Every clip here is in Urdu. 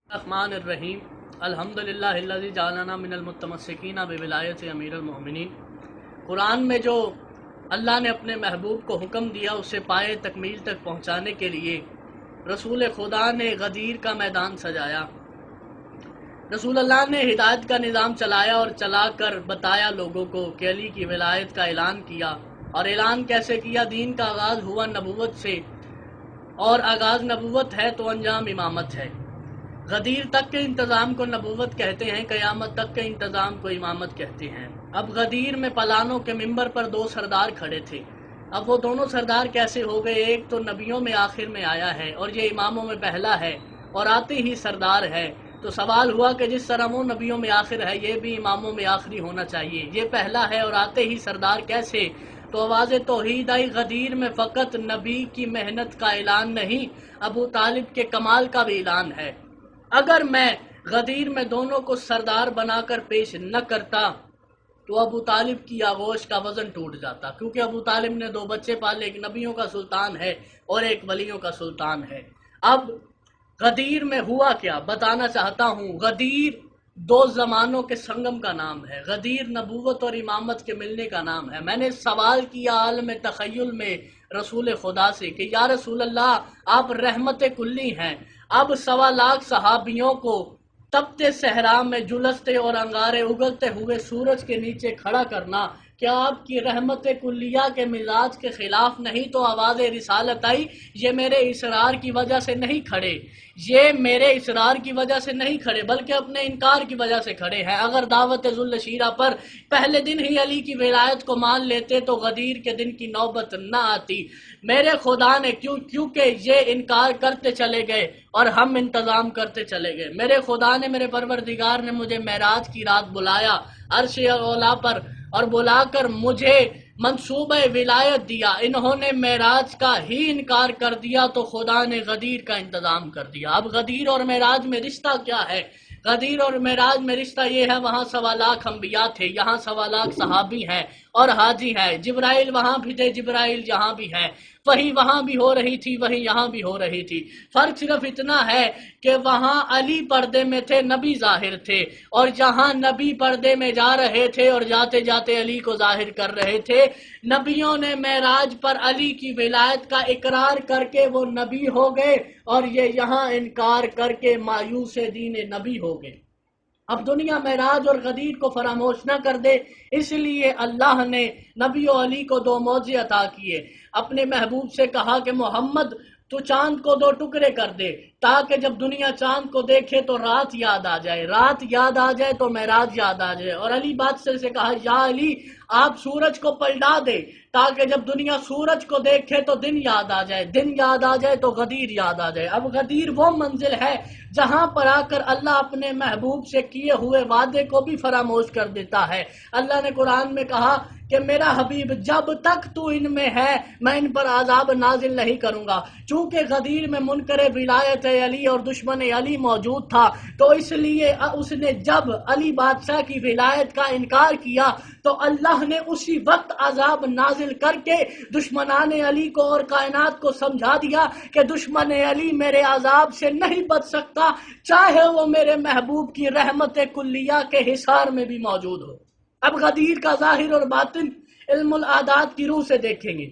الرحمن الرحیم الحمدللہ الذی جعلنا من المتمسکین بولایت امیر المؤمنین۔ قرآن میں جو اللہ نے اپنے محبوب کو حکم دیا اسے پائے تکمیل تک پہنچانے کے لیے رسول خدا نے غدیر کا میدان سجایا۔ رسول اللہ نے ہدایت کا نظام چلایا اور چلا کر بتایا لوگوں کو کہ علی کی ولایت کا اعلان کیا۔ اور اعلان کیسے کیا؟ دین کا آغاز ہوا نبوت سے، اور آغاز نبوت ہے تو انجام امامت ہے۔ غدیر تک کے انتظام کو نبوت کہتے ہیں، قیامت تک کے انتظام کو امامت کہتے ہیں۔ اب غدیر میں پلانوں کے ممبر پر دو سردار کھڑے تھے۔ اب وہ دونوں سردار کیسے ہو گئے؟ ایک تو نبیوں میں آخر میں آیا ہے اور یہ اماموں میں پہلا ہے اور آتے ہی سردار ہے۔ تو سوال ہوا کہ جس طرح وہ نبیوں میں آخر ہے یہ بھی اماموں میں آخری ہونا چاہیے، یہ پہلا ہے اور آتے ہی سردار کیسے؟ تو آواز توحید آئی۔ غدیر میں فقط نبی کی محنت کا اعلان نہیں، ابو طالب کے کمال کا بھی اعلان ہے۔ اگر میں غدیر میں دونوں کو سردار بنا کر پیش نہ کرتا تو ابو طالب کی آغوش کا وزن ٹوٹ جاتا، کیونکہ ابو طالب نے دو بچے پالے، ایک نبیوں کا سلطان ہے اور ایک ولیوں کا سلطان ہے۔ اب غدیر میں ہوا کیا بتانا چاہتا ہوں۔ غدیر دو زمانوں کے سنگم کا نام ہے۔ غدیر نبوت اور امامت کے ملنے کا نام ہے۔ میں نے سوال کیا عالم تخیل میں رسول خدا سے کہ یا رسول اللہ آپ رحمت کلی ہیں، اب 1.25 لاکھ صحابیوں کو تپتے صحرا میں جلستے اور انگارے اگلتے ہوئے سورج کے نیچے کھڑا کرنا کیا آپ کی رحمت کلیہ کے مزاج کے خلاف نہیں؟ تو آواز رسالت آئی، یہ میرے اصرار کی وجہ سے نہیں کھڑے، یہ میرے اصرار کی وجہ سے نہیں کھڑے بلکہ اپنے انکار کی وجہ سے کھڑے ہیں۔ اگر دعوت ذوالشیرہ پر پہلے دن ہی علی کی ولایت کو مان لیتے تو غدیر کے دن کی نوبت نہ آتی۔ میرے خدا نے کیونکہ یہ انکار کرتے چلے گئے اور ہم انتظام کرتے چلے گئے، میرے خدا نے، میرے پروردگار نے مجھے معراج کی رات بلایا عرش اولا پر اور بلا کر مجھے منصوبہ ولایت دیا۔ انہوں نے معراج کا ہی انکار کر دیا تو خدا نے غدیر کا انتظام کر دیا۔ اب غدیر اور معراج میں رشتہ کیا ہے؟ غدیر اور معراج میں رشتہ یہ ہے، وہاں 1.25 لاکھ انبیاء تھے، یہاں 1.25 لاکھ صحابی ہیں اور حاجی ہیں۔ جبرائیل وہاں بھی تھے، جبرائیل یہاں بھی ہے، وہی وہاں بھی ہو رہی تھی، وہی یہاں بھی ہو رہی تھی۔ فرق صرف اتنا ہے کہ وہاں علی پردے میں تھے، نبی ظاہر تھے، اور جہاں نبی پردے میں جا رہے تھے اور جاتے جاتے علی کو ظاہر کر رہے تھے، نبیوں نے معراج پر علی کی ولایت کا اقرار کر کے وہ نبی ہو گئے اور یہ یہاں انکار کر کے مایوس دین نبی ہو گئے۔ اب دنیا معراج اور غدیر کو فراموش نہ کر دے، اس لیے اللہ نے نبی و علی کو 2 معجزے عطا کیے۔ اپنے محبوب سے کہا کہ محمد تو چاند کو 2 ٹکڑے کر دے تاکہ جب دنیا چاند کو دیکھے تو رات یاد آ جائے، رات یاد آ جائے تو معراج یاد آ جائے۔ اور علی بادشاہ سے کہا یا علی آپ سورج کو پلٹا دے تاکہ جب دنیا سورج کو دیکھے تو دن یاد آ جائے، دن یاد آ جائے تو غدیر یاد آ جائے۔ اب غدیر وہ منزل ہے جہاں پر آ کر اللہ اپنے محبوب سے کیے ہوئے وعدے کو بھی فراموش کر دیتا ہے۔ اللہ نے قرآن میں کہا کہ میرا حبیب جب تک تو ان میں ہے میں ان پر عذاب نازل نہیں کروں گا۔ چونکہ غدیر میں منکر ولایت علی اور دشمن علی موجود تھا تو اس لیے اس نے جب علی بادشاہ کی ولایت کا انکار کیا تو اللہ نے اسی وقت عذاب نازل کر کے دشمنان علی کو اور کائنات کو سمجھا دیا کہ دشمن علی میرے عذاب سے نہیں بچ سکتا، چاہے وہ میرے محبوب کی رحمت کلیہ کے حصار میں بھی موجود ہو۔ اب غدیر کا ظاہر اور باطن علم العادات کی روح سے دیکھیں گے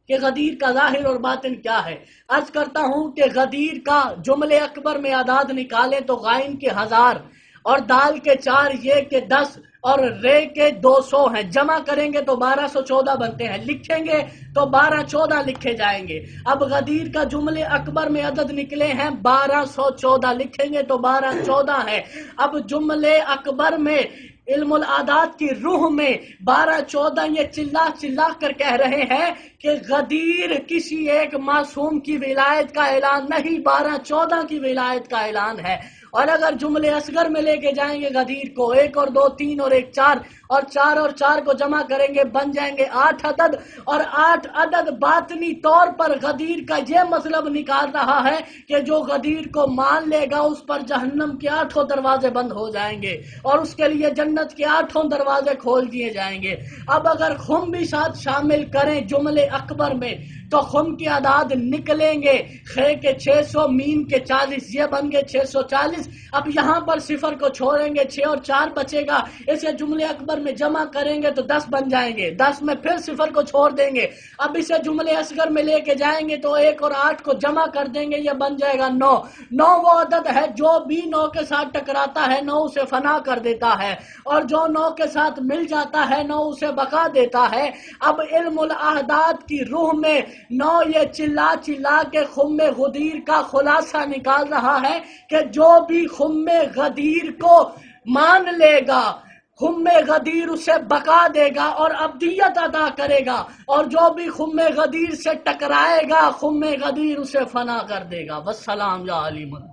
کہ غدیر کا ظاہر اور باطن کیا ہے۔ عرض کرتا ہوں کہ غدیر کا جملے اکبر میں اعداد نکالیں تو غائن کے 1000 اور دال کے 4، یہ کے 10 اور رے کے 200 ہیں، جمع کریں گے تو 1214 بنتے ہیں، لکھیں گے تو 1214 لکھے جائیں گے۔ اب غدیر کا جملے اکبر میں عدد نکلے ہیں 1214، لکھیں گے تو 1214 ہے۔ اب جملے اکبر میں علم العادات کی روح میں 1214 یہ چلا چلا کر کہہ رہے ہیں کہ غدیر کسی ایک معصوم کی ولایت کا اعلان نہیں، 1214 کی ولایت کا اعلان ہے۔ اور اگر جملے اصغر میں لے کے جائیں گے غدیر کو، 1 اور 2 3 اور 1 4 اور 4 اور 4 کو جمع کریں گے بن جائیں گے 8 عدد، اور 8 عدد باطنی طور پر غدیر کا یہ مطلب نکال رہا ہے کہ جو غدیر کو مان لے گا اس پر جہنم کے 8 دروازے بند ہو جائیں گے اور اس کے لیے جنت کے 8 دروازے کھول دیے جائیں گے۔ اب اگر ہم بھی ساتھ شامل کریں جملے اکبر میں تو خم کی اعداد نکلیں گے، خے کے 600 میم کے 40، یہ بن گئے 640۔ اب یہاں پر صفر کو چھوڑیں گے، 6 اور 4 بچے گا، اسے جملے اکبر میں جمع کریں گے تو 10 بن جائیں گے، 10 میں پھر صفر کو چھوڑ دیں گے، اب اسے جملے اصغر میں لے کے جائیں گے تو 1 اور 8 کو جمع کر دیں گے، یہ بن جائے گا 9۔ 9 وہ عدد ہے جو بھی 9 کے ساتھ ٹکراتا ہے 9 اسے فنا کر دیتا ہے، اور جو 9 کے ساتھ مل جاتا ہے 9 اسے بقا دیتا ہے۔ اب علم الاعداد کی روح میں 9 یہ چلا چلا کے خم غدیر کا خلاصہ نکال رہا ہے کہ جو بھی خم غدیر کو مان لے گا خم غدیر اسے بقا دے گا اور ابدیت عطا کرے گا، اور جو بھی خم غدیر سے ٹکرائے گا خم غدیر اسے فنا کر دے گا۔ والسلام یا علیمن۔